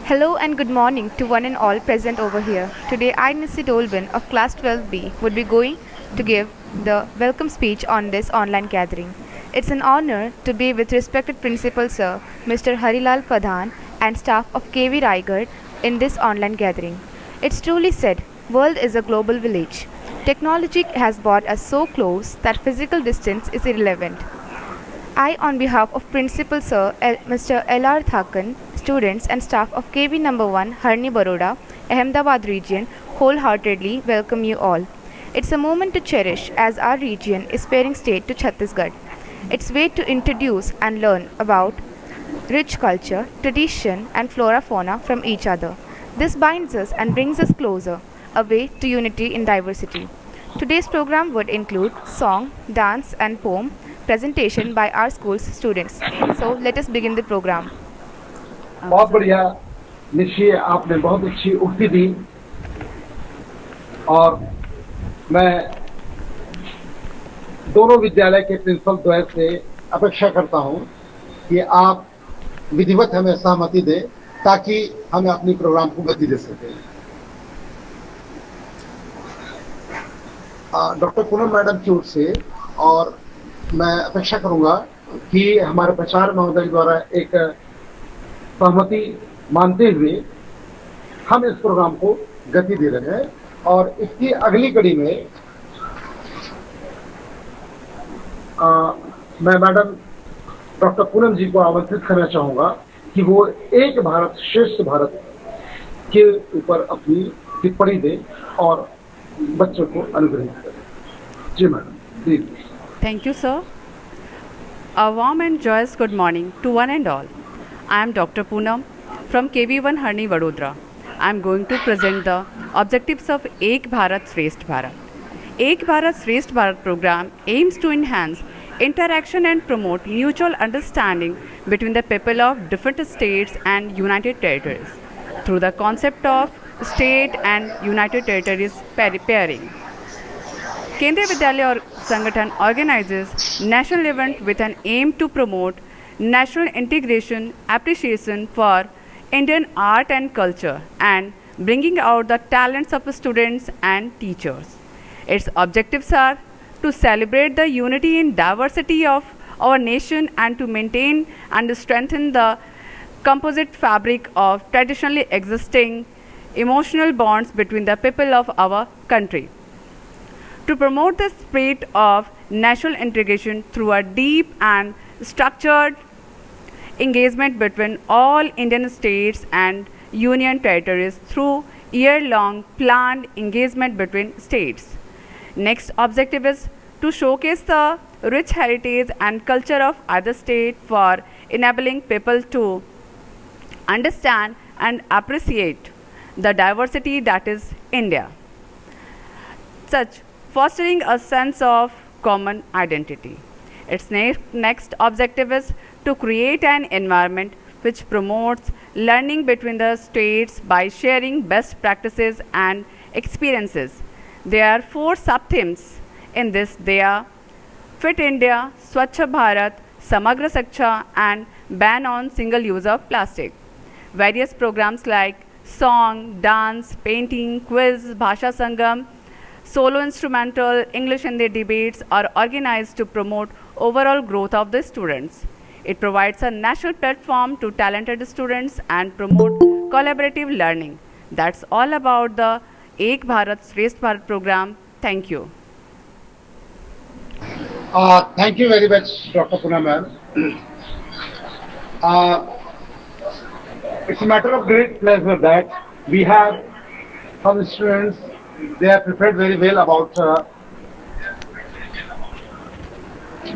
Hello and good morning to one and all present over here. Today, I, Nisi Dolbin of Class 12B, would be going to give the welcome speech on this online gathering. It's an honor to be with respected Principal Sir Mr. Harilal Pradhan and staff of KV Raigad in this online gathering. It's truly said, world is a global village. Technology has brought us so close that physical distance is irrelevant. I, on behalf of Principal Sir Mr. L.R. Thakan, students and staff of KV number 1, Harni Baroda, Ahmedabad region, wholeheartedly welcome you all. It's a moment to cherish as our region is pairing state to Chhattisgarh. It's way to introduce and learn about rich culture, tradition, and flora fauna from each other. This binds us and brings us closer, a way to unity in diversity. Today's program would include song, dance, and poem presentation by our school's students. So let us begin the program. बहुत बढ़िया निश्चय आपने बहुत अच्छी उक्ति दी और मैं दोनों विद्यालय के प्रिंसिपल द्वय से अपेक्षा करता हूं कि आप विधिवत हमें सहमति दें ताकि हमें अपनी प्रोग्राम को गति दे सकें। डॉक्टर पूनम मैडम की ओर से और मैं अपेक्षा करूंगा कि हमारे प्राचार्य महोदय द्वारा एक सहमति मानते हुए हम इस प्रोग्राम को गति दे रहे हैं और इसकी अगली कड़ी में मैं मैडम डॉक्टर पूनम जी को आमंत्रित करना चाहूंगा कि वो एक भारत श्रेष्ठ भारत के ऊपर अपनी टिप्पणी दें और बच्चों को अनुग्रहित करें। जी madam, please. Thank you, sir. A warm and joyous good morning to one and all. I am Dr. Poonam from KV1 Harni Vadodara. I am going to present the objectives of Ek Bharat Shresth Bharat. Ek Bharat Shresth Bharat program aims to enhance interaction and promote mutual understanding between the people of different states and united territories through the concept of state and united territories pairing. Kendriya Vidyalaya Sangathan organizes national event with an aim to promote national integration, appreciation for Indian art and culture, and bringing out the talents of students and teachers. Its objectives are to celebrate the unity in diversity of our nation and to maintain and strengthen the composite fabric of traditionally existing emotional bonds between the people of our country. To promote the spirit of national integration through a deep and structured engagement between all Indian states and union territories through year-long planned engagement between states. Next objective is to showcase the rich heritage and culture of other state for enabling people to understand and appreciate the diversity that is India. Such fostering a sense of common identity. Its next objective is to create an environment which promotes learning between the states by sharing best practices and experiences. There are 4 sub-themes in this. They are Fit India, Swachh Bharat, Samagra Shiksha, and Ban on Single Use of Plastic. Various programs like song, dance, painting, quiz, Bhasha Sangam, solo instrumental, English Hindi debates are organized to promote overall growth of the students. It provides a national platform to talented students and promote collaborative learning. That's all about the Ek Bharat Shresth Bharat program. Thank you. Thank you very much, Dr. Poonam ma'am. It's a matter of great pleasure that we have some students. They are prepared very well about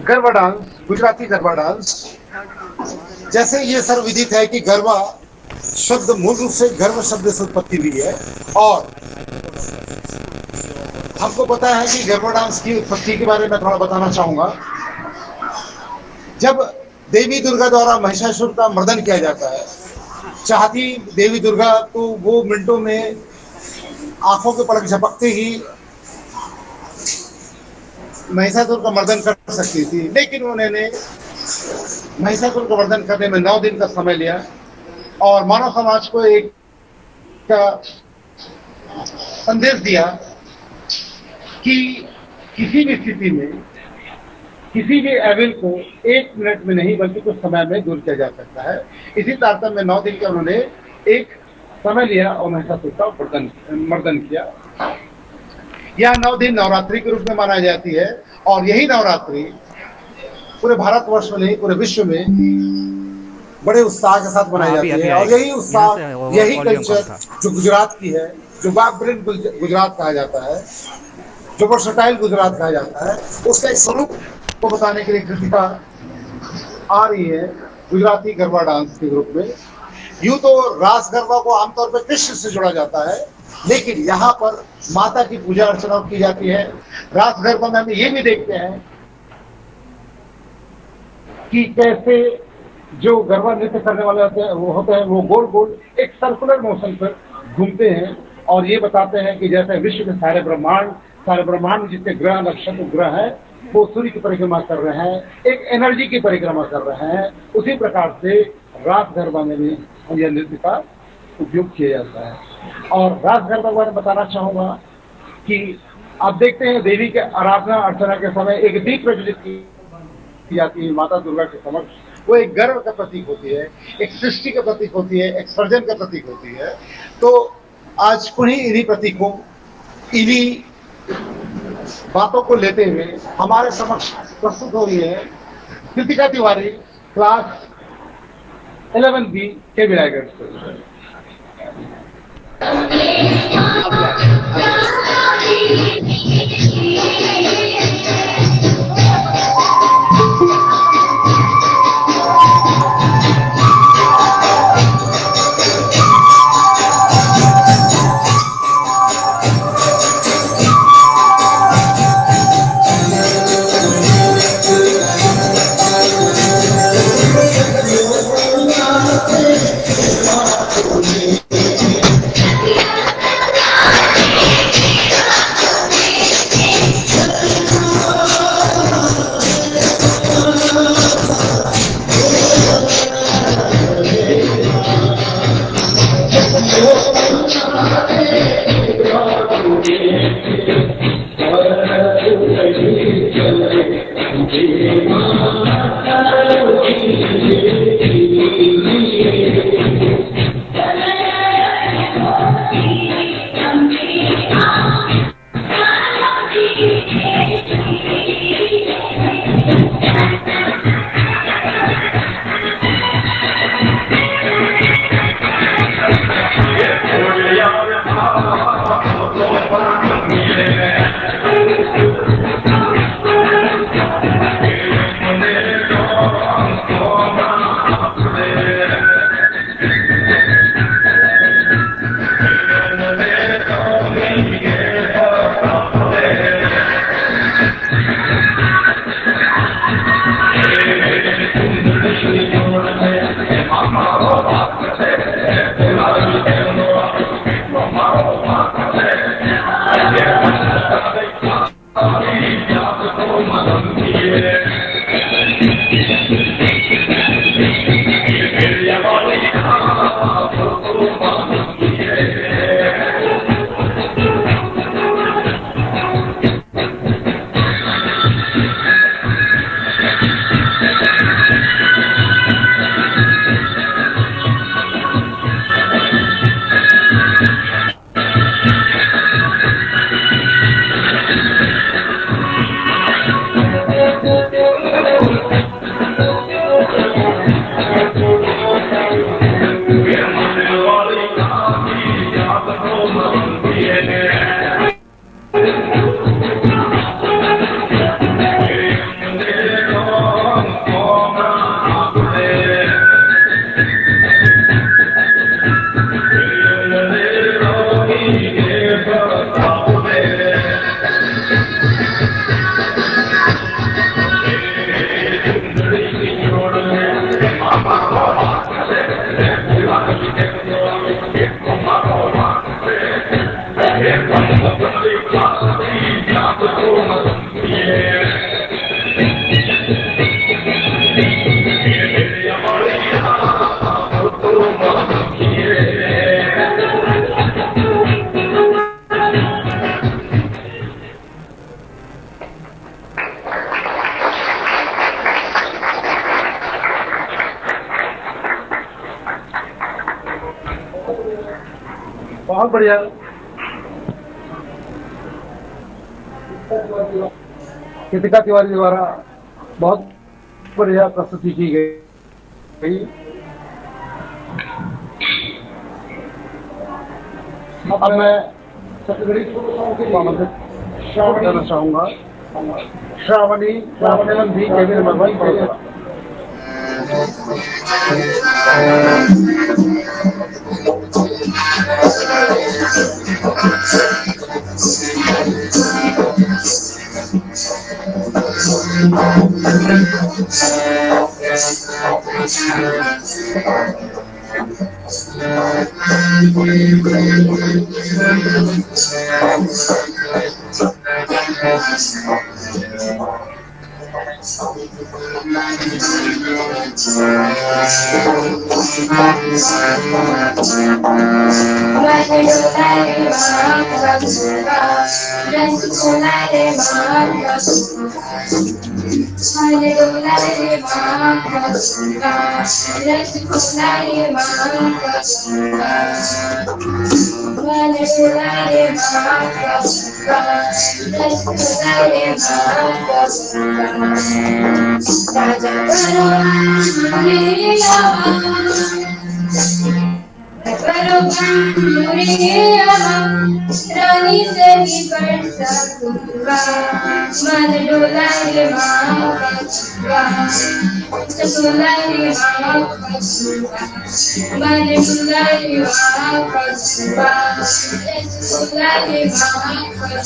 garba dance, Gujarati garba dance. जैसे ये सर्वविदित है कि गरबा शब्द मूल रूप से गर्व शब्द से उत्पत्ति हुई है और हमको पता है कि गरबा डांस की उत्पत्ति के बारे में थोड़ा बताना चाहूंगा। जब देवी दुर्गा द्वारा महिषासुर का मर्दन किया जाता है, चाहती देवी दुर्गा तो वो मिनटों में आंखों के पलक झपकते ही महिषासुर का मर्दन कर सकती थी, लेकिन उन्होंने महिषासुर का मर्दन करने में 9 दिन का समय लिया और मानव समाज को एक संदेश दिया कि किसी भी स्थिति में किसी भी एविल को 1 मिनट में नहीं बल्कि कुछ समय में दूर किया जा सकता है। इसी तारतम्य में 9 दिन का उन्होंने एक समय लिया और महिषासुर का मर्दन किया। यह 9 दिन नवरात्रि के रूप में माना जाती है और यही नवरात्रि पूरे भारतवर्ष में नहीं पूरे विश्व में बड़े उत्साह के साथ मनाई जाती है। और यही उत्साह, यही कल्चर जो गुजरात की है, जो वाइब्रेंट गुजरात कहा जाता है, जो वर्सटाइल गुजरात कहा जाता है, उसका एक स्वरूप को बताने के लिए कृतिका आ रही है गुजराती गरबा डांस के रूप में। यूं तो रास गरबा को आमतौर पर कृष्ण से जोड़ा जाता है, लेकिन यहाँ पर माता की पूजा अर्चना की जाती है। रास गरबा में हम ये भी देखते हैं कि कैसे जो गरबा नृत्य करने वाले होते हैं वो गोल गोल एक सर्कुलर मोशन पर घूमते हैं और ये बताते हैं कि जैसे विश्व के सारे ब्रह्मांड में जितने ग्रह नक्षत्र ग्रह है वो सूर्य की परिक्रमा कर रहे हैं, एक एनर्जी की परिक्रमा कर रहे हैं। उसी प्रकार से रास गरबा में भी यह नृत्य का उपयोग किया जाता है। और रास गरबा के बारे में बताना चाहूंगा कि आप देखते हैं देवी के आराधना अर्चना के समय एक दीप प्रज्वलित की जाती है माता दुर्गा के समक्ष। वो एक गर्व का प्रतीक होती है, एक सृष्टि का प्रतीक होती है, एक सर्जन का प्रतीक होती है। तो आज इन्हीं प्रतीकों, इन्हीं बातों को लेते हुए हमारे समक्ष प्रस्तुत हो रही है कृतिका तिवारी, क्लास 11B के विरायगढ़ से। बहुत बढ़िया। कृतिका तिवारी द्वारा बहुत बढ़िया प्रस्तुति की गई। अब मैं छत्तीसगढ़ी को आमंत्रित करना चाहूंगा। श्रावणी भी केवी नंबर 1 रानी से भी बढ़ सकूंगा, मन डोला रे माँ का डोला रे माँ का मन डोला रे माँ का डोला रे माँ का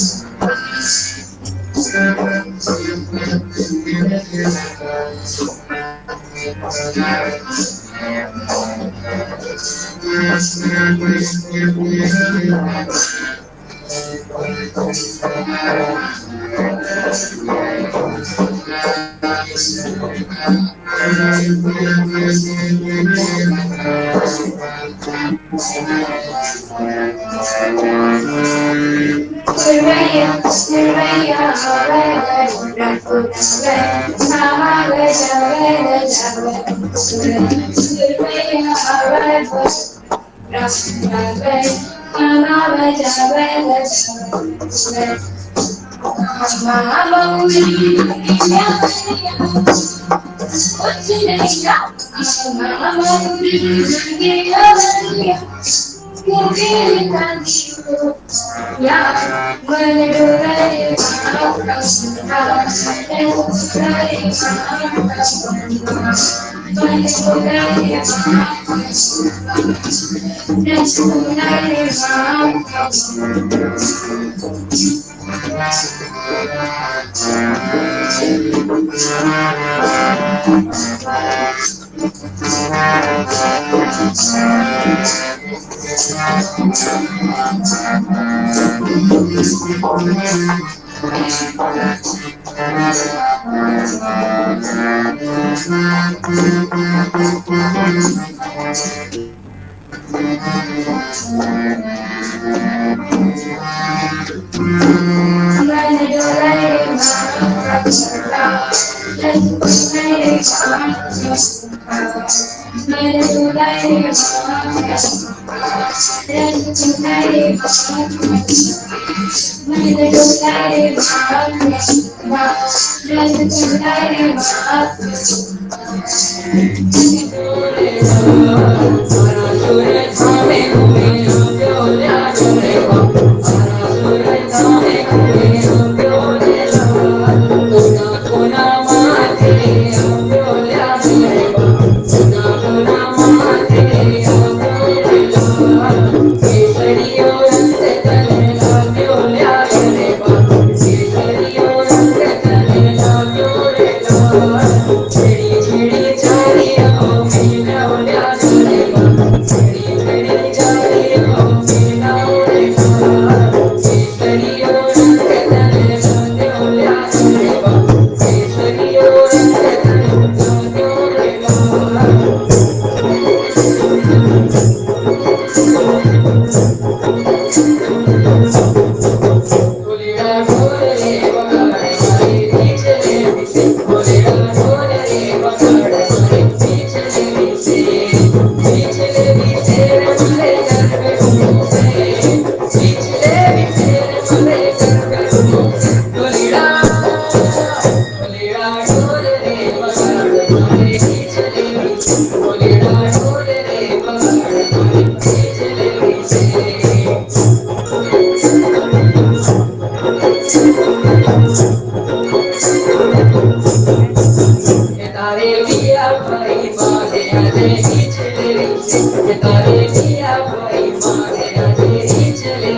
तारे पिया भाई मारे आजे चले तारे पिया भाई मारे आजे चले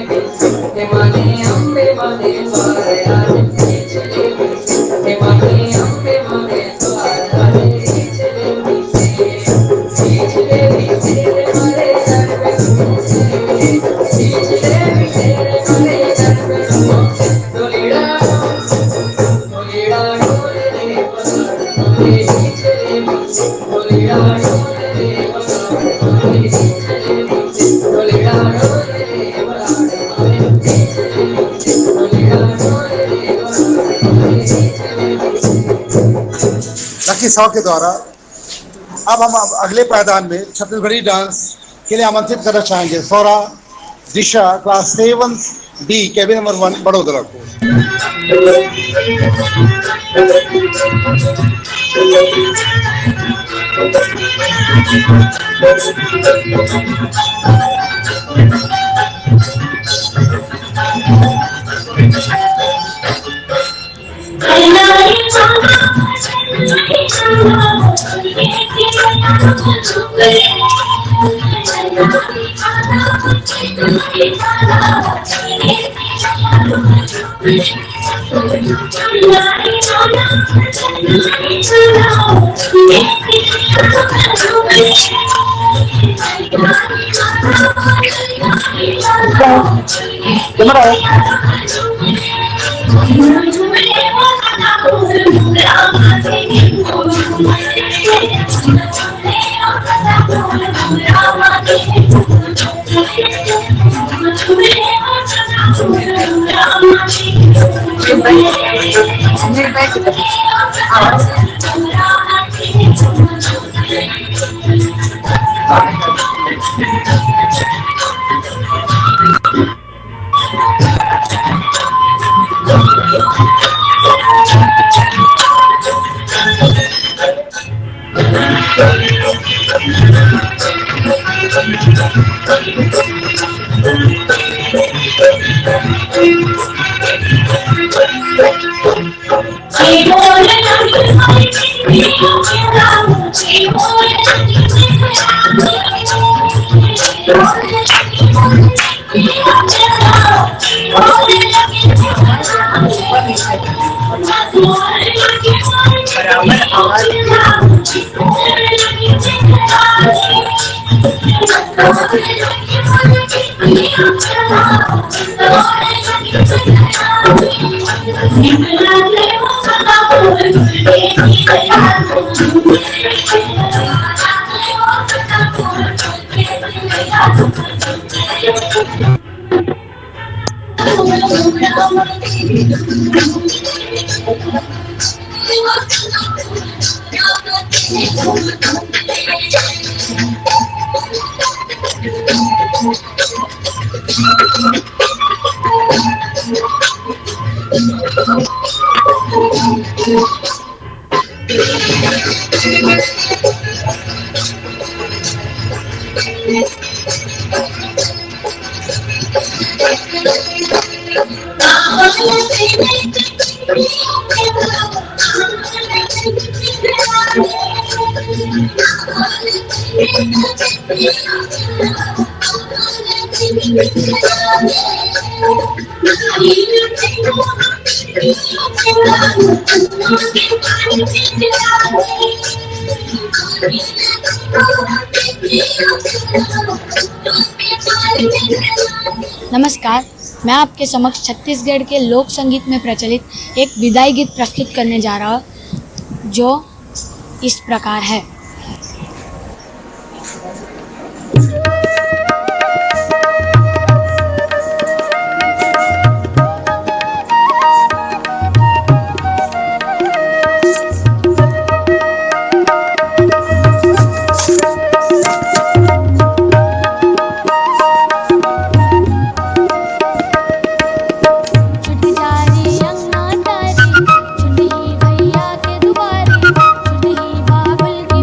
माने अम्बे माने पारे आजे चले माने अम्बे माने पारे आजे चले चले मारे जाने चले मारे जाने डोलीड़ा डोलीड़ा लकी साव के द्वारा अब हम अगले पायदान में छत्तीसगढ़ी डांस के लिए आमंत्रित करना चाहेंगे Saura Disha class 7D cabin number 1 Vadodara को। नमस्कार, मैं आपके समक्ष छत्तीसगढ़ के लोक संगीत में प्रचलित एक विदाई गीत प्रस्तुत करने जा रहा हूँ जो इस प्रकार है। भैया के दुबारे, छुट ही बाबुल की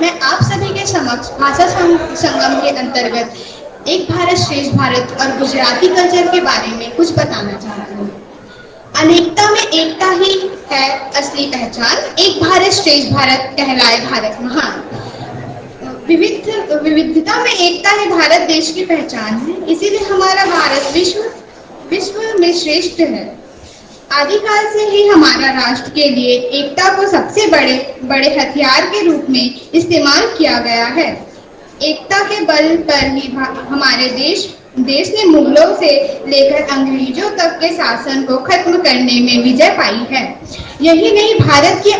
मैं आप सभी के समक्ष भाषा संगम के अंतर्गत एक भारत श्रेष्ठ भारत और गुजराती कल्चर के बारे में कुछ बताना चाहती हूँ। अनेकता में एकता ही है असली पहचान, एक भारत श्रेष्ठ भारत कहलाए भारत महान। विविधता में एकता है भारत देश की पहचान है, इसीलिए हमारा भारत विश्व में श्रेष्ठ है। आदिकाल से ही हमारा राष्ट्र के लिए एकता को सबसे बड़े हथियार के रूप में इस्तेमाल किया गया है। एकता के बल पर ही हमारे देश ने मुगलों से लेकर अंग्रेजों तक के शासन को खत्म करने में विजय पाई है। यही नहीं, भारत की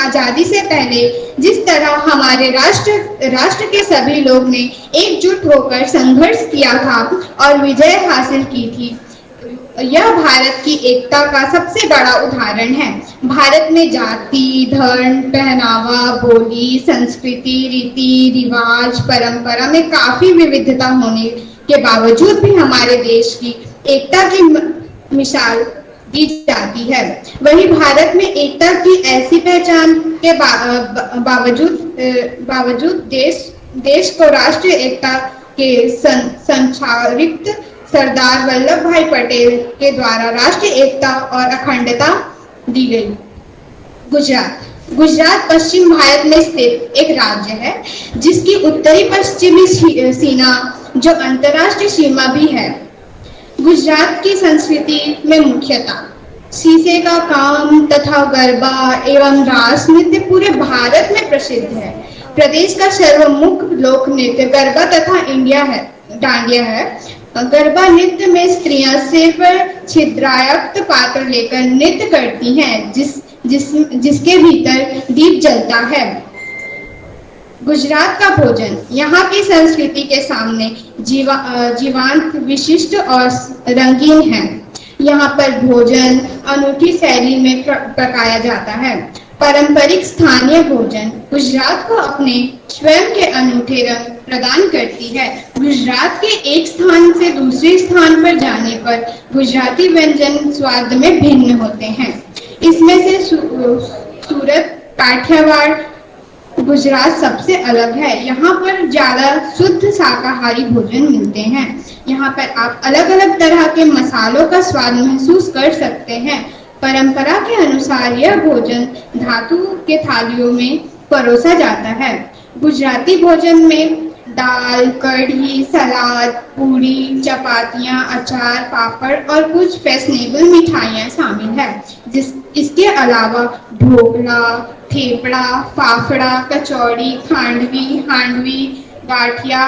आजादी से पहले जिस तरह हमारे राष्ट्र के सभी लोग ने एकजुट होकर संघर्ष किया था और विजय हासिल की थी, यह भारत की एकता का सबसे बड़ा उदाहरण है। भारत में जाति, धर्म, पहनावा, बोली, संस्कृति, रीति रिवाज, परंपरा में काफी विविधता होने के बावजूद भी हमारे देश की एकता की मिसाल दी जाती है। वही भारत में एकता की ऐसी पहचान के बावजूद देश को राष्ट्रीय एकता के संचारित सरदार वल्लभ भाई पटेल के द्वारा राष्ट्रीय एकता और अखंडता दी गई। गुजरात पश्चिम भारत में स्थित एक राज्य है जिसकी उत्तरी पश्चिमी सीमा जो अंतर्राष्ट्रीय सीमा भी है। गुजरात की संस्कृति में मुख्यतः शीशे का काम तथा गरबा एवं रास नृत्य पूरे भारत में प्रसिद्ध है। प्रदेश का सर्वमुख लोक नृत्य गरबा तथा इंडिया है डांडिया है। गरबा नृत्य में स्त्रियां सिर पर छिद्रायुक्त पात्र लेकर नृत्य करती हैं, जिसके भीतर दीप जलता है। गुजरात का भोजन यहाँ की संस्कृति के सामने जीवांत, विशिष्ट और रंगीन है। यहाँ पर भोजन अनूठी शैली में पकाया जाता है। पारंपरिक स्थानीय भोजन गुजरात को अपने स्वयं के अनूठे रंग प्रदान करती है। गुजरात के एक स्थान से दूसरे स्थान पर जाने पर गुजराती व्यंजन स्वाद में भिन्न होते हैं। इसमें से सूरत, काठियावाड़, गुजरात सबसे अलग है। यहाँ पर ज्यादा शुद्ध शाकाहारी भोजन मिलते हैं। यहाँ पर आप अलग अलग तरह के मसालों का स्वाद महसूस कर सकते हैं। परंपरा के अनुसार यह भोजन धातु के थालियों में परोसा जाता है। गुजराती भोजन में दाल, कढ़ी, सलाद, पूरी, चपातियाँ, अचार, पापड़ और कुछ फैशनेबल मिठाइयाँ शामिल है। इसके अलावा ढोकला, थेपड़ा, फाफड़ा, कचौड़ी, खांडवी, हांडवी, गाठिया,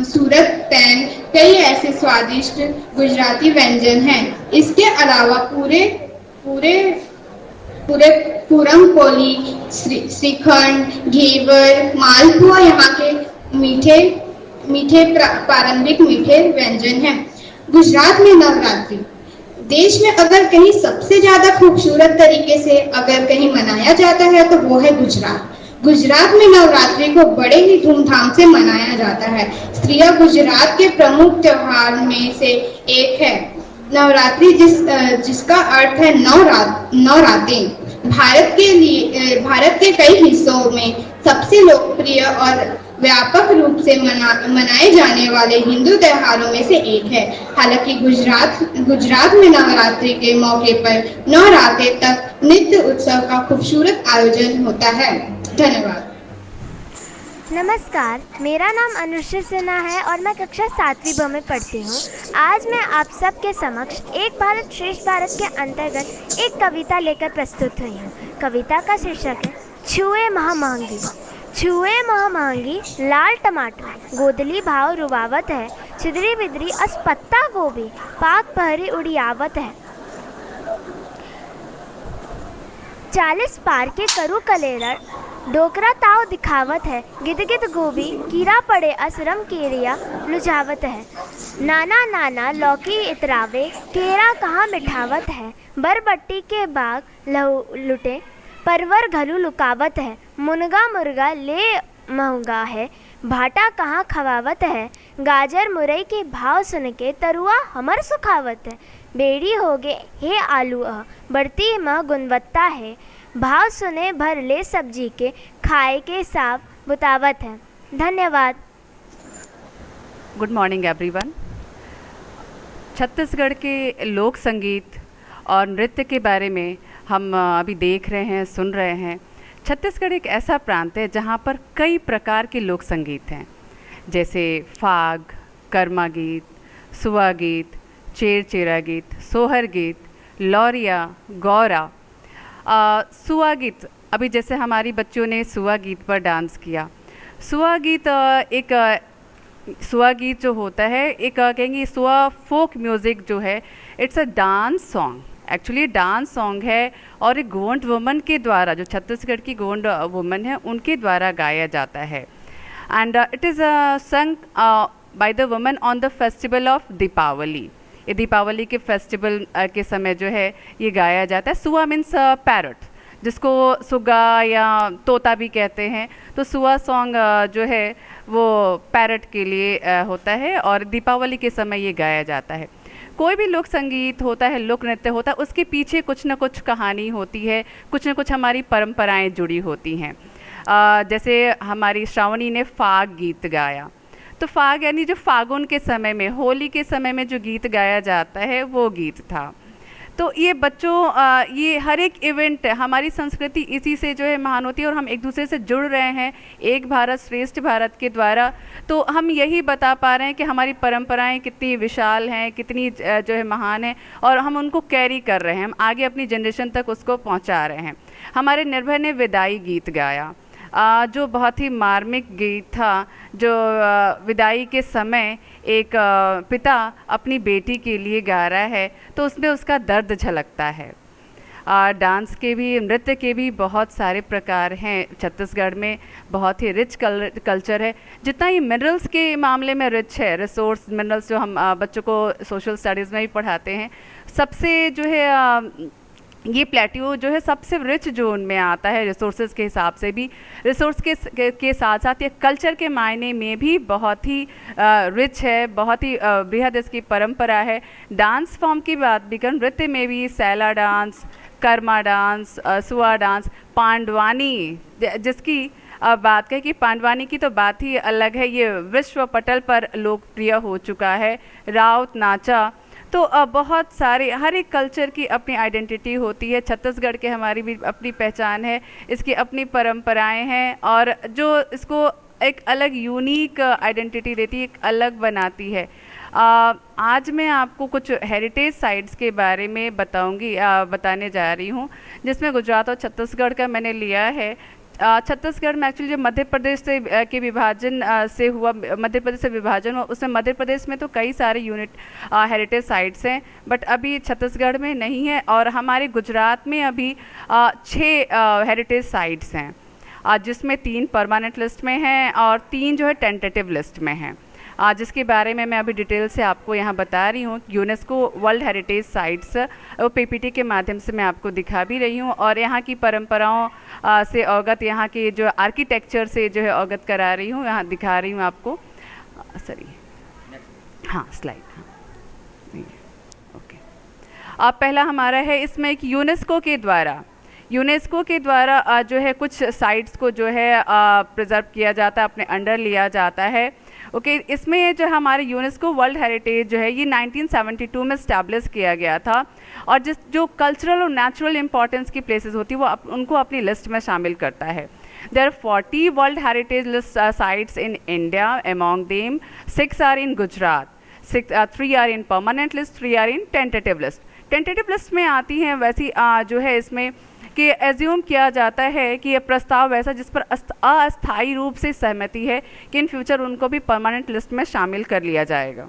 सूरत पैन कई ऐसे स्वादिष्ट गुजराती व्यंजन हैं। इसके अलावा पूरम पोली, श्रीखंड, घेवर, मालपुआ यहाँ के मीठे पारंपरिक मीठे व्यंजन हैं। गुजरात में नवरात्रि देश में अगर कहीं सबसे ज्यादा खूबसूरत तरीके से अगर कहीं मनाया जाता है तो वो है गुजरात। गुजरात में नवरात्रि को बड़े ही धूमधाम से मनाया जाता है। स्त्रियां गुजरात के प्रमुख त्योहार में से एक है नवरात्रि, जिसका अर्थ है नौ रातें। भारत के कई हिस्सों में सबसे लोकप्रिय और व्यापक रूप से मनाए जाने वाले हिंदू त्योहारों में से एक है। हालांकि गुजरात में नवरात्रि के मौके पर 9 रातें तक नृत्य उत्सव का खूबसूरत आयोजन होता है। धन्यवाद। नमस्कार, मेरा नाम अनुश्री सिन्हा है और मैं कक्षा 7वीं ब में पढ़ती हूँ। आज मैं आप सबके समक्ष एक भारत श्रेष्ठ भारत के अंतर्गत एक कविता लेकर प्रस्तुत हुई हूँ। कविता का शीर्षक है छुए महामहंगी। छुए महामहंगी लाल टमाटर, गोदली भाव रुवावत है, छिदरी बिदरी अस पत्ता गोभी, पाक पहरी उड़ियावत है। 40 पार के करू कलेरर, डोकरा ताव दिखावत है, गिद गिद गोभी, कीड़ा पड़े असरम केरिया लुझावत है। नाना नाना लौकी इतरावे, केरा कहाँ मिठावत है, बरबट्टी के बाग लुटे, परवर घलू लुकावत है। मुनगा मुर्गा ले महंगा है, भाटा कहाँ खवावत है, गाजर मुरई के भाव सुन के तरुआ हमर सुखावत है। बेड़ी होगे हे आलू बढ़ती माँ गुणवत्ता है, भाव सुने भर ले सब्जी के, खाए के साफ बुतावत है। धन्यवाद। Good morning everyone. छत्तीसगढ़ के लोक संगीत और नृत्य के बारे में हम अभी देख रहे हैं, सुन रहे हैं। छत्तीसगढ़ एक ऐसा प्रांत है जहाँ पर कई प्रकार के लोक संगीत हैं, जैसे फाग, कर्मा गीत, सुआ गीत, चेर चेरा गीत, सोहर गीत, लौरिया, गौरा। सुआ गीत, अभी जैसे हमारी बच्चों ने सुआ गीत पर डांस किया। सुआ गीत जो होता है एक कहेंगे सुआ फोक म्यूज़िक जो है, it's a dance song. Actually dance song है और एक गोंड वुमन के द्वारा, जो छत्तीसगढ़ की गोंड वुमन है उनके द्वारा गाया जाता है। And it is sung by the woman on the festival of Deepavali. ये दीपावली के फेस्टिवल के समय जो है ये गाया जाता है। सुआ मीन्स पैरट, जिसको सुगा या तोता भी कहते हैं। तो सुआ सॉन्ग जो है वो पैरट के लिए होता है और दीपावली के समय ये गाया जाता है। कोई भी लोक संगीत होता है, लोक नृत्य होता है, उसके पीछे कुछ ना कुछ कहानी होती है, कुछ ना कुछ हमारी परंपराएं जुड़ी होती हैं। जैसे हमारी श्रावणी ने फाग गीत गाया, तो फाग यानी जो फागुन के समय में, होली के समय में जो गीत गाया जाता है वो गीत था। तो ये बच्चों ये हर एक इवेंट हमारी संस्कृति इसी से जो है महान होती है और हम एक दूसरे से जुड़ रहे हैं एक भारत श्रेष्ठ भारत के द्वारा। तो हम यही बता पा रहे हैं कि हमारी परंपराएं कितनी विशाल हैं, कितनी जो है महान हैं और हम उनको कैरी कर रहे हैं, हम आगे अपनी जनरेशन तक उसको पहुंचा रहे हैं। हमारे निर्भय ने विदाई गीत गाया जो बहुत ही मार्मिक गीत था, जो विदाई के समय एक पिता अपनी बेटी के लिए गा रहा है तो उसमें उसका दर्द झलकता है। डांस के भी, नृत्य के भी बहुत सारे प्रकार हैं। छत्तीसगढ़ में बहुत ही रिच कल्चर है। जितना ही मिनरल्स के मामले में रिच है, रिसोर्स मिनरल्स जो हम बच्चों को सोशल स्टडीज़ में भी पढ़ाते हैं, सबसे जो है ये प्लेट्यू जो है सबसे रिच जोन में आता है रिसोर्सेज के हिसाब से भी। रिसोर्स के साथ साथ ये कल्चर के मायने में भी बहुत ही रिच है, बहुत ही बृहद इसकी परंपरा है। डांस फॉर्म की बात भी करें, नृत्य में भी सैला डांस, कर्मा डांस, सुआ डांस, पांडवानी जिसकी बात करें कि पांडवानी की तो बात ही अलग है, ये विश्व पटल पर लोकप्रिय हो चुका है। राउत नाचा, तो बहुत सारे, हर एक कल्चर की अपनी आइडेंटिटी होती है। छत्तीसगढ़ के हमारी भी अपनी पहचान है, इसकी अपनी परंपराएं हैं और जो इसको एक अलग यूनिक आइडेंटिटी देती है, एक अलग बनाती है। आज मैं आपको कुछ हेरिटेज साइट्स के बारे में बताने जा रही हूँ, जिसमें गुजरात और छत्तीसगढ़ का मैंने लिया है। छत्तीसगढ़ में एक्चुअली जो मध्य प्रदेश से के विभाजन से हुआ, मध्य प्रदेश से विभाजन हुआ, उसमें मध्य प्रदेश में तो कई सारे यूनिट हेरिटेज साइट्स हैं, बट अभी छत्तीसगढ़ में नहीं है। और हमारे गुजरात में अभी 6 हेरिटेज साइट्स हैं, जिसमें 3 परमानेंट लिस्ट में हैं और 3 जो है टेंटेटिव लिस्ट में हैं, जिसके बारे में मैं अभी डिटेल से आपको यहाँ बता रही हूँ। यूनेस्को वर्ल्ड हेरिटेज साइट्स वो पीपीटी के माध्यम से मैं आपको दिखा भी रही हूँ और यहाँ की परंपराओं से अवगत, यहाँ के जो आर्किटेक्चर से जो है अवगत करा रही हूँ, यहाँ दिखा रही हूँ आपको। सॉरी, हाँ स्लाइड, हाँ ओके। अब पहला हमारा है, इसमें एक यूनेस्को के द्वारा जो है कुछ साइट्स को जो है प्रिजर्व किया जाता है, अपने अंडर लिया जाता है। ओके, इसमें जो हमारे यूनेस्को वर्ल्ड हेरिटेज जो है ये 1972 में स्टैब्लिश किया गया था और जो कल्चरल और नेचुरल इंपॉर्टेंस की प्लेसेस होती है वो उनको अपनी लिस्ट में शामिल करता है। There are 40 world heritage list sites in India, among them 6 are in Gujarat, 3 are in permanent list, 3 are in tentative list. Tentative list में आती हैं वैसी जो है इसमें कि एज्यूम किया जाता है कि ये प्रस्ताव वैसा जिस पर अस्थायी रूप से सहमति है कि इन फ्यूचर उनको भी परमानेंट लिस्ट में शामिल कर लिया जाएगा।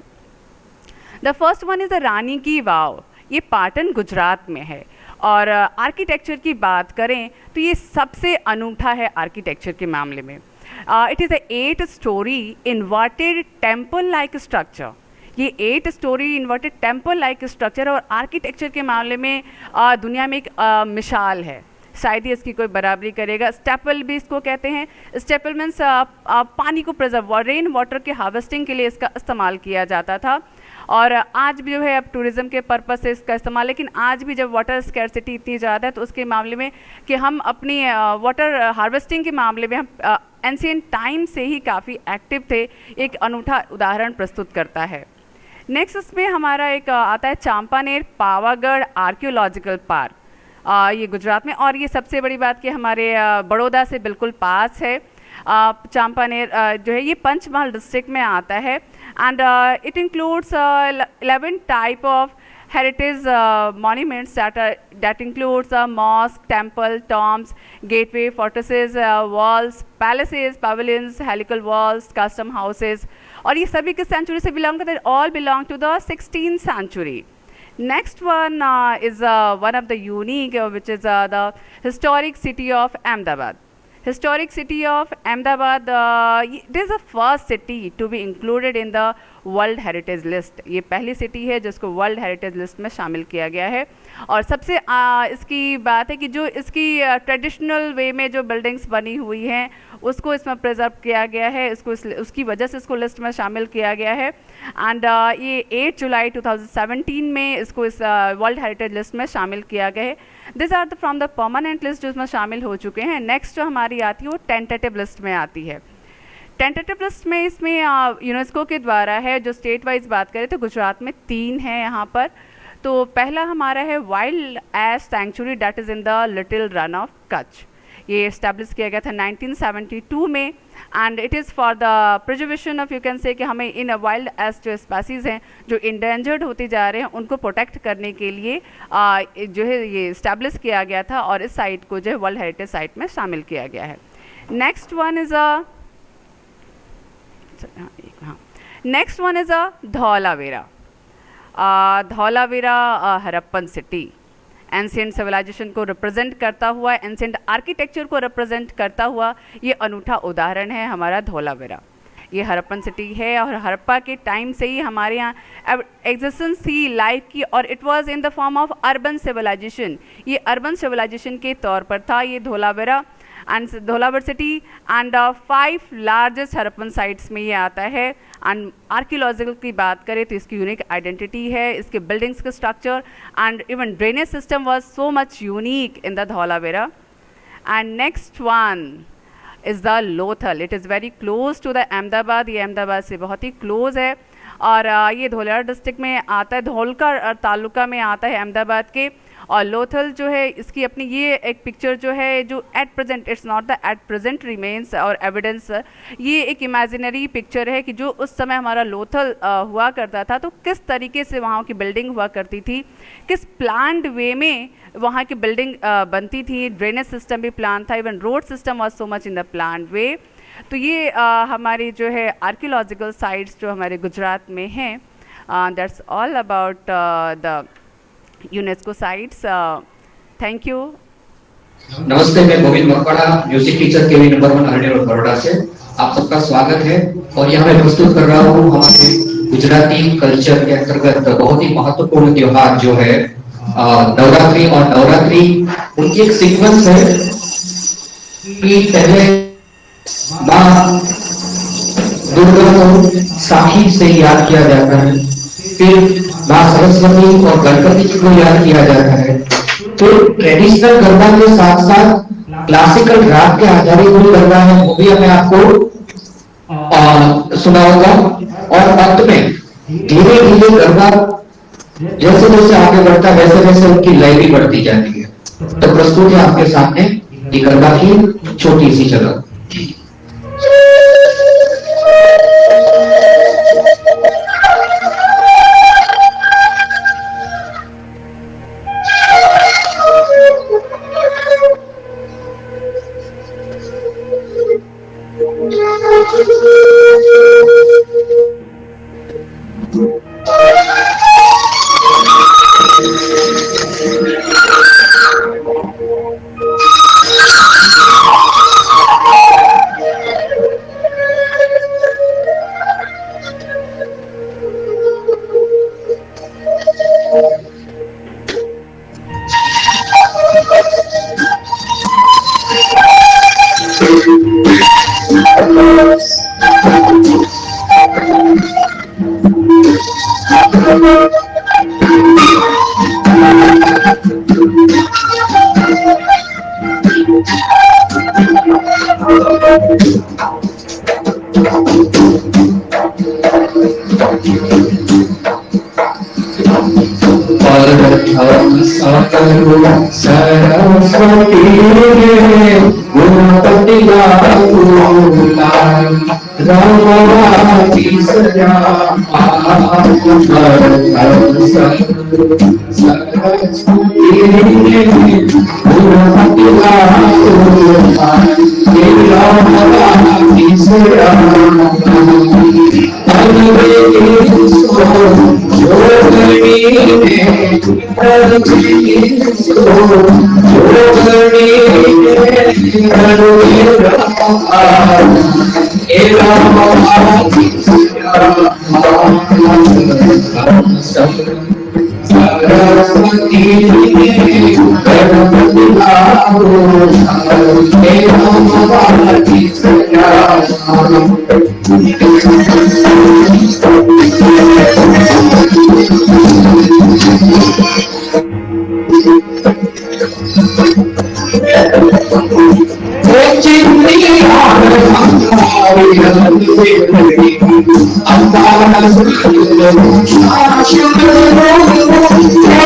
The first one is the Rani ki Vav, ये पाटन गुजरात में है। और आर्किटेक्चर की बात करें तो ये सबसे अनूठा है आर्किटेक्चर के मामले में। It is a 8 story inverted temple like structure, ये 8 story inverted temple like structure और आर्किटेक्चर के मामले में दुनिया में एक मिसाल है, शायद ही इसकी कोई बराबरी करेगा। स्टेपल भी इसको कहते हैं। स्टेपल मीन्स पानी को प्रिजर्व, रेन वाटर के हार्वेस्टिंग के लिए इसका इस्तेमाल किया जाता था और आज भी जो है अब टूरिज़्म के पर्पस से इसका इस्तेमाल, लेकिन आज भी जब वाटर स्कैरसिटी इतनी ज़्यादा है तो उसके मामले में कि हम अपनी वाटर हार्वेस्टिंग के मामले में हम एंशिएंट टाइम से ही काफ़ी एक्टिव थे, एक अनूठा उदाहरण प्रस्तुत करता है। नेक्स्ट इसमें हमारा एक आता है चांपानेर पावागढ़ आर्कियोलॉजिकल पार्क, ये गुजरात में, और ये सबसे बड़ी बात कि हमारे बड़ौदा से बिल्कुल पास है। चांपानेर जो है ये पंचमहल डिस्ट्रिक्ट में आता है and it includes 11 type of heritage monuments that includes mosque, temple, tombs, gateway, fortresses, walls, palaces, pavilions, helical walls, custom houses, और ये सभी किस सेंचुरी से बिलोंग करते हैं? All belong to the 16th century. Next one is one of the unique which is the historic city of Ahmedabad. Historic city of Ahmedabad, it is the first city to be included in the world heritage list. ये पहली city है जिसको world heritage list में शामिल किया गया है और सबसे इसकी बात है कि जो इसकी ट्रेडिशनल वे में जो बिल्डिंग्स बनी हुई हैं उसको इसमें प्रिजर्व किया गया है, इसको उसकी वजह से इसको लिस्ट में शामिल किया गया है एंड ये 8 जुलाई 2017 में इसको इस वर्ल्ड हेरिटेज लिस्ट में शामिल किया गया है। This are the from the permanent list जो इसमें शामिल हो चुके हैं। नेक्स्ट जो हमारी आती है वो टेंटेटिव लिस्ट में आती है। टेंटेटिव लिस्ट में इसमें यूनेस्को के द्वारा है, जो स्टेट वाइज बात करें तो गुजरात में 3 हैं यहाँ पर। तो पहला हमारा है wild ass sanctuary that is in the little Rann of Kutch. ये इस्टेब्लिश किया गया था 1972 में and it is for the preservation of, you can say कि हमें इन वाइल्ड एस जो स्पीसीज़ हैं जो इंडेंजर्ड होते जा रहे हैं उनको प्रोटेक्ट करने के लिए जो है ये इस्टेब्लिश किया गया था और इस साइट को जो है वर्ल्ड हेरिटेज साइट में शामिल किया गया है। Next one is a Dholavira. Dholavira Harappan city ancient civilization को रिप्रेजेंट करता हुआ, एंशिएंट आर्किटेक्चर को रिप्रेजेंट करता हुआ ये अनूठा उदाहरण है हमारा धौलावीरा। ये हरप्पन सिटी है और हड़प्पा के टाइम से ही हमारे यहाँ एग्जिस्टेंस थी लाइफ की और it was in the form of urban civilization. ये अर्बन सिविलाइजेशन के तौर पर था ये Dholavira and Dholavira city and 5 largest Harappan sites में ये आता है। एंड आर्कियोलॉजिकल की बात करें तो इसकी यूनिक आइडेंटिटी है, इसके बिल्डिंग्स का structure and even drainage system was so much unique in the Dholavira. And next one is the Lothal. It is very close to the Ahmedabad. ये अहमदाबाद से बहुत ही क्लोज है और ये धौलावीरा डिस्ट्रिक्ट में आता है, धौलका तालुका में आता है अहमदाबाद के। और लोथल जो है इसकी अपनी ये एक पिक्चर जो है जो at present, it's not the at present remains और एविडेंस, ये एक इमेजिनरी पिक्चर है कि जो उस समय हमारा लोथल हुआ करता था तो किस तरीके से वहाँ की बिल्डिंग हुआ करती थी, किस प्लान्ड वे में वहाँ की बिल्डिंग बनती थी, ड्रेनेज सिस्टम भी प्लान था, even road system was so much in the planned way. तो ये हमारी जो है आर्कियोलॉजिकल साइट्स जो हमारे गुजरात में हैं। That's all about the UNESCO sites. Thank you. नमस्ते, मैं गोविंद मकवाड़ा, म्यूजिक टीचर केवी नंबर 1 हरणी रोड बड़ौदा से आप सबका स्वागत है। और यहाँ मैं प्रस्तुत कर रहा हूँ हमारे गुजराती कल्चर के अंतर्गत बहुत ही महत्वपूर्ण त्योहार जो है नवरात्रि। और नवरात्रि उनकी एक सीक्वेंस है कि पहले माँ दुर्गा को साखी से याद किया जाता है, फिर माँ सरस्वती और गणपति जी को याद किया जाता है, फिर ट्रेडिशनल गरबा के साथ साथ क्लासिकल राग के आधारित जो गरबा है वो भी मैं आपको सुनाऊंगा। और अंत में धीरे धीरे गरबा जैसे जैसे आगे बढ़ता है वैसे वैसे उनकी लय भी बढ़ती जाती है। तो प्रस्तुत है आपके सामने ये गरबा की छोटी सी झलक। I'm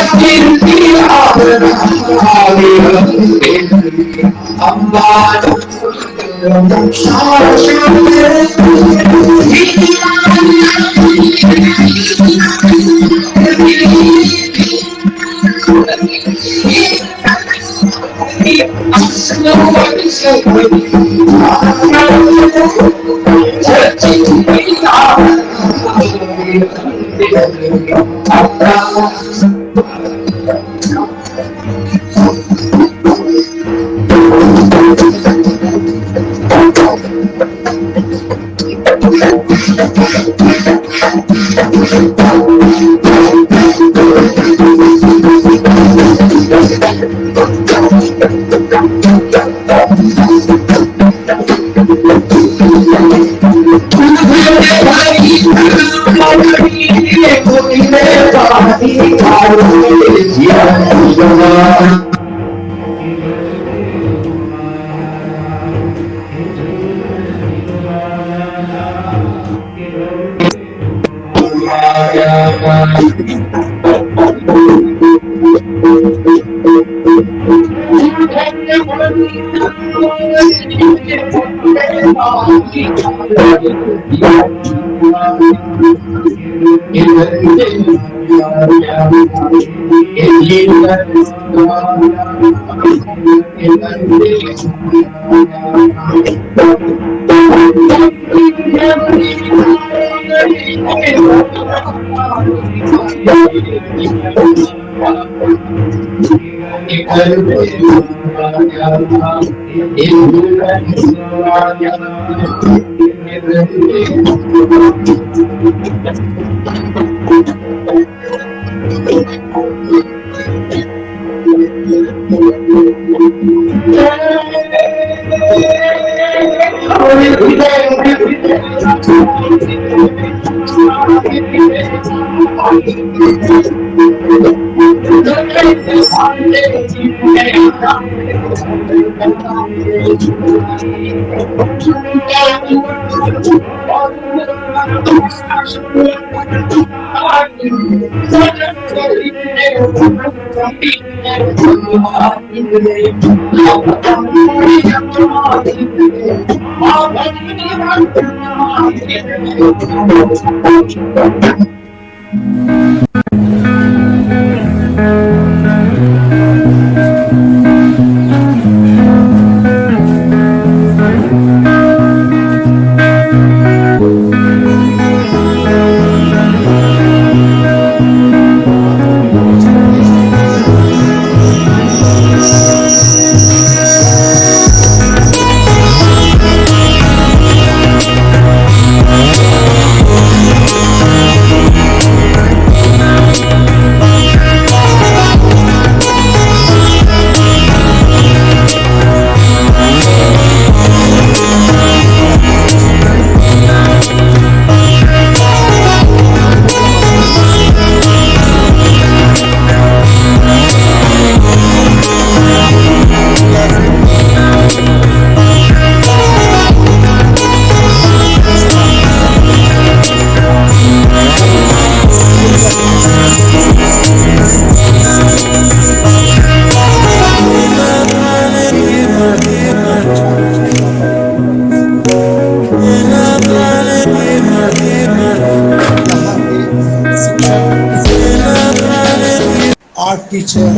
आर्ट टीचर,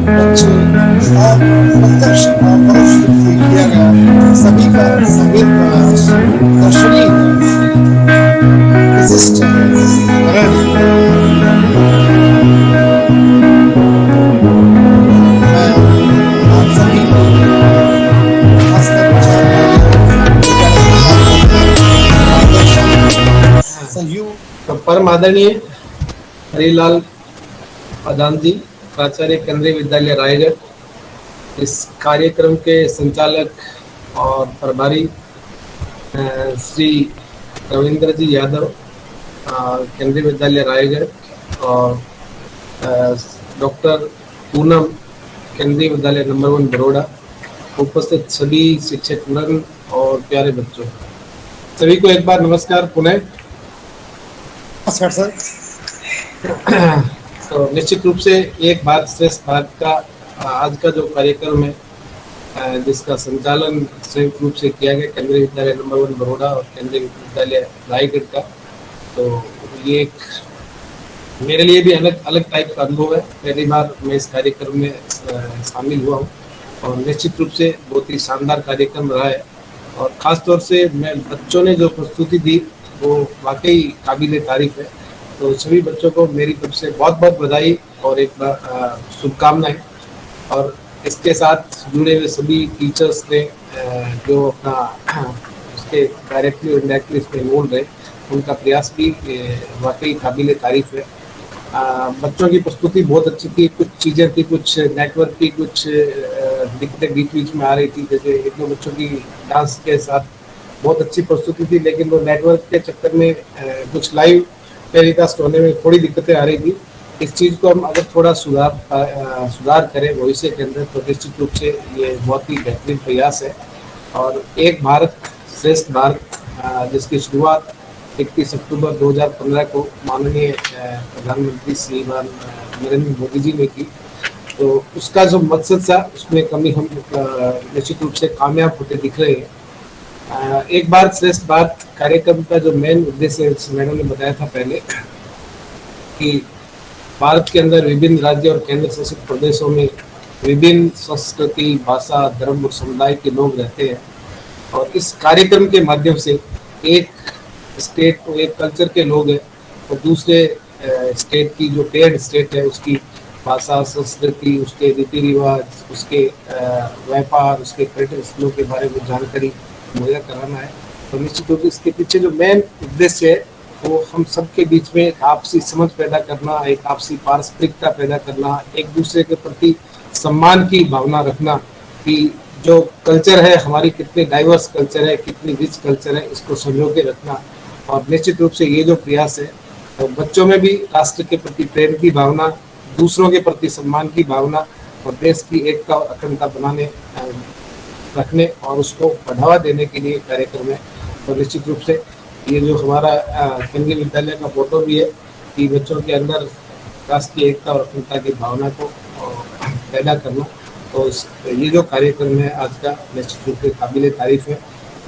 बच्चे और प्रत्यक्ष और परोक्ष रूप से किया गया सभी का संगीत प्रयास दर्शनीय विशिष्ट है। मैं आप सभी को खासकर परम आदरणीय हरिलाल प्रधान जी, प्राचार्य केंद्रीय विद्यालय रायगढ़, इस कार्यक्रम के संचालक और प्रभारी श्री रविंद्र जी यादव, केंद्रीय विद्यालय रायगढ़, और डॉक्टर पूनम, केंद्रीय विद्यालय नंबर 1 बड़ौदा, उपस्थित सभी शिक्षक वृंद और प्यारे बच्चों, सभी को एक बार नमस्कार पुनः। नमस्कार सर। तो निश्चित रूप से एक भारत श्रेष्ठ भारत का आज का जो कार्यक्रम है जिसका संचालन संयुक्त रूप से किया गया केंद्रीय विद्यालय नंबर 1 बड़ौदा और केंद्रीय विद्यालय रायगढ़ का, तो ये एक मेरे लिए भी अलग अलग टाइप का अनुभव है। पहली बार मैं इस कार्यक्रम में शामिल हुआ हूँ और निश्चित रूप से बहुत ही शानदार कार्यक्रम रहा है। और ख़ास तौर से मैं बच्चों ने जो प्रस्तुति दी वो वाकई काबिल तारीफ है। तो सभी बच्चों को मेरी तरफ से बहुत बहुत बधाई और एक बार शुभकामनाएं। और इसके साथ जुड़े हुए सभी टीचर्स ने जो अपना उसके डायरेक्टली और इनडायरेक्टली इसमें इन्वॉल्व रहे, उनका प्रयास भी वाकई काबिल तारीफ है। बच्चों की प्रस्तुति बहुत अच्छी थी। कुछ चीज़ें थी, कुछ नेटवर्क की कुछ दिक्कतें बीच बीच में आ रही थी, जैसे एक दो बच्चों की डांस के साथ बहुत अच्छी प्रस्तुति थी, लेकिन वो नेटवर्क के चक्कर में कुछ लाइव टेलीकास्ट होने में थोड़ी दिक्कतें आ रही थी। इस चीज़ को हम अगर थोड़ा सुधार करें भविष्य के अंदर तो निश्चित रूप से ये बहुत ही बेहतरीन प्रयास है। और एक भारत श्रेष्ठ भारत जिसकी शुरुआत 31 अक्टूबर 2015 को माननीय प्रधानमंत्री श्रीमान नरेंद्र मोदी जी ने की, तो उसका जो मकसद था उसमें कमी हम निश्चित रूप से कामयाब होते दिख रहे हैं। एक भारत श्रेष्ठ भारत कार्यक्रम का जो मेन उद्देश्य मैडम ने बताया था पहले कि भारत के अंदर विभिन्न राज्य और केंद्र शासित प्रदेशों में विभिन्न संस्कृति, भाषा, धर्म और समुदाय के लोग रहते हैं, और इस कार्यक्रम के माध्यम से एक स्टेट को एक कल्चर के लोग हैं और दूसरे स्टेट की जो पेड स्टेट है उसकी भाषा, संस्कृति, उसके रीति रिवाज, उसके व्यापार, उसके पर्यटन स्थलों के बारे में जानकारी मुहैया कराना है। तो निश्चित रूप से इसके पीछे जो मेन उद्देश्य है वो हम सबके बीच में एक आपसी समझ पैदा करना, एक आपसी पारस्परिकता पैदा करना, एक दूसरे के प्रति सम्मान की भावना रखना कि जो कल्चर है हमारी कितनी डाइवर्स कल्चर है, कितनी रिच कल्चर है, इसको संजो के रखना। और निश्चित रूप से ये जो प्रयास है तो बच्चों में भी राष्ट्र के प्रति प्रेम की भावना, दूसरों के प्रति सम्मान की भावना और देश की एकता और अखंडता बनाने रखने और उसको बढ़ावा देने के लिए कार्यक्रम है। तो निश्चित रूप से ये जो हमारा केंद्रीय विद्यालय का फोटो भी है कि बच्चों के अंदर राष्ट्रीय एकता और अखंडता की भावना को पैदा करना, तो ये जो कार्यक्रम है आज का निश्चित रूप से काबिल तारीफ है।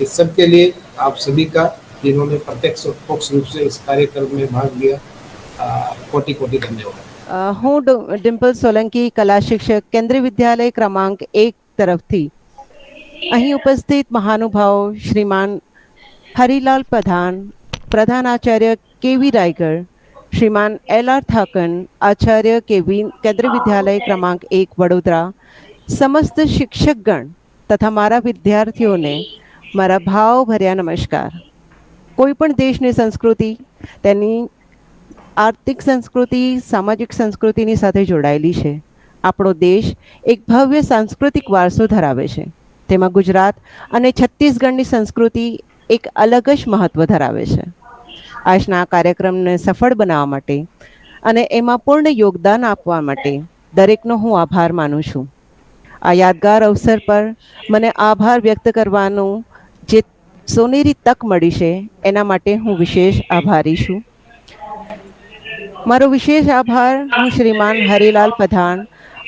इस सब के लिए आप सभी का जिन्होंने प्रत्यक्ष और परोक्ष रूप से इस कार्यक्रम में भाग लिया, कोटि कोटि धन्यवाद। हूँ डिम्पल सोलंकी, कला शिक्षक, केंद्रीय विद्यालय क्रमांक 1 તરફથી અહીં ઉપસ્થિત મહાનુભાવો શ્રીમાન હરિલાલ પ્રધાન, પ્રધાનાચાર્ય કેવી રાયગઢ, શ્રીમાન LR થાકન, આચાર્ય કેન્દ્રીય વિદ્યાલય ક્રમાંક 1 વડોદરા, સમસ્ત શિક્ષકગણ તથા મારા વિદ્યાર્થીઓને મારા ભાવભર્યા નમસ્કાર। કોઈપણ દેશની સંસ્કૃતિ તેની આર્થિક સંસ્કૃતિ, સામાજિક સંસ્કૃતિની સાથે જોડાયેલી છે। આપણો દેશ એક ભવ્ય સાંસ્કૃતિક વારસો ધરાવે છે, તેમાં ગુજરાત અને છત્તીસગઢની સંસ્કૃતિ એક અલગ જ મહત્ત્વ ધરાવે છે। આજના કાર્યક્રમને સફળ બનાવવા માટે અને એમાં પૂર્ણ યોગદાન આપવા માટે દરેકનો હું આભાર માનું છું। આ યાદગાર અવસર પર મને આભાર વ્યક્ત કરવાનું જે સોનેરી તક મળી છે એના માટે હું વિશેષ આભારી છું। મારો વિશેષ આભાર હું શ્રીમાન હરિલાલ પ્રધાન,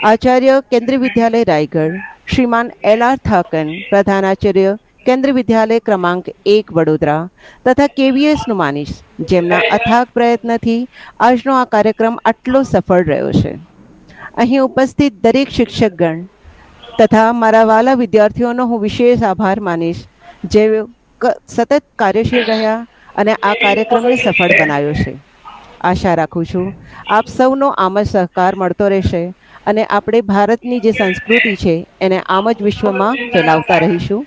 આચાર્ય કેન્દ્રીય વિદ્યાલય રાયગઢ, શ્રીમાન LR થાકન, પ્રધાનાચાર્ય કેન્દ્રીય વિદ્યાલય ક્રમાંક 1 વડોદરા તથા KVSનું માનીશ, જેમના અથાગ પ્રયત્નથી આજનો આ કાર્યક્રમ આટલો સફળ રહ્યો છે। અહીં ઉપસ્થિત દરેક શિક્ષકગણ તથા મારા વાલા વિદ્યાર્થીઓનો હું વિશેષ આભાર માનીશ, જે સતત કાર્યશીલ રહ્યા અને આ કાર્યક્રમને સફળ બનાવ્યો છે। આશા રાખું છું આપ સૌનો આમ જ સહકાર મળતો રહેશે અને આપણે ભારતની જે સંસ્કૃતિ છે એને આમ જ વિશ્વમાં ફેલાવતા રહીશું।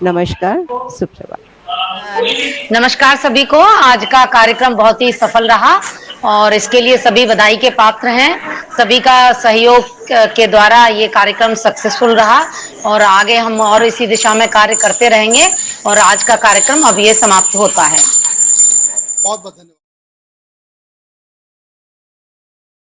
नमस्कार, शुभ प्रभात। नमस्कार सभी को। आज का कार्यक्रम बहुत ही सफल रहा और इसके लिए सभी बधाई के पात्र हैं। सभी का सहयोग के द्वारा ये कार्यक्रम सक्सेसफुल रहा और आगे हम और इसी दिशा में कार्य करते रहेंगे और आज का कार्यक्रम अब ये समाप्त होता है। बहुत बहुत धन्यवाद।